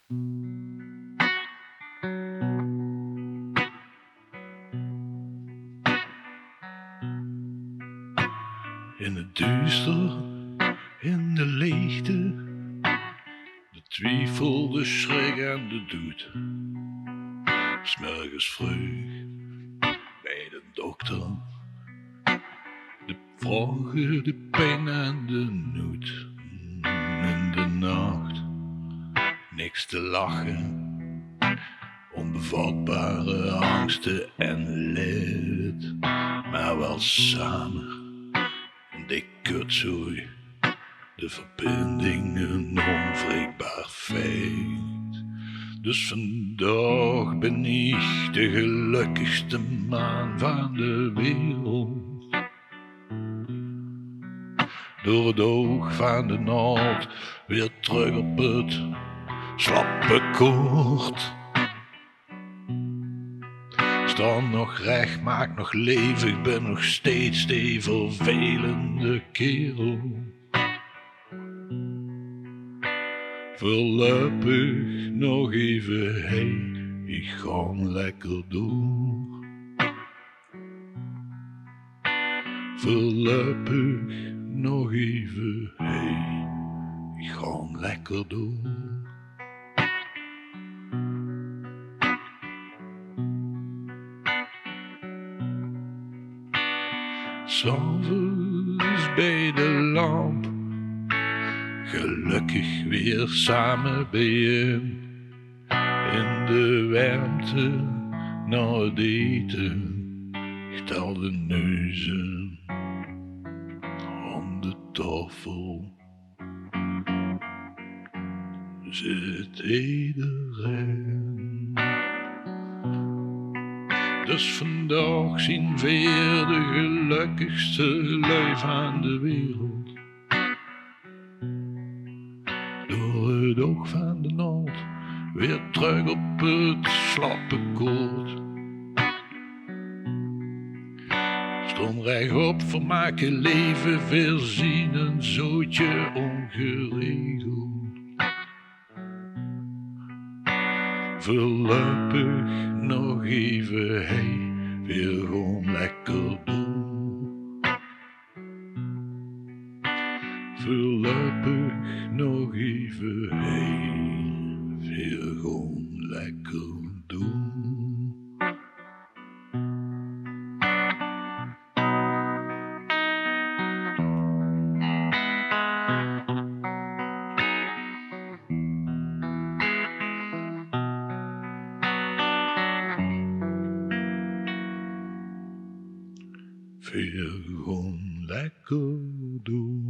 In het duister, in de leegte, de twijfel, de schrik en de dood. 'S morgens vroeg bij de dokter, de vragen, de pijn en de nood. In de nacht, niks te lachen, onbevatbare angsten en leed, maar wel samen, een dik kutzooi, de verbinding een onwrikbaar feit. Dus vandaag ben ik de gelukkigste man van de wereld. Door het oog van de naald weer terug op het slappe koord. Sta nog recht, maak nog leven, ik ben nog steeds die vervelende kerel. Voorlopig nog even, hey, ik ga lekker door. Voorlopig nog even, hey, ik ga lekker door. S'avonds bij de lamp, gelukkig weer samen bijeen. In de warmte na het eten, ik tel de neuzen aan de tafel. Zit iedereen. Dus vandaag zien weer de gelukkigste lui van de wereld. Door het oog van de naald weer terug op het slappe koord. Stond rechtop, vermaken, leven, verzien, een zootje ongeregeld. Voorlopig nog even, hey, weer gewoon lekker doen. Voorlopig nog even, hey, weer gewoon lekker doen. Weer gewoon lekker doen.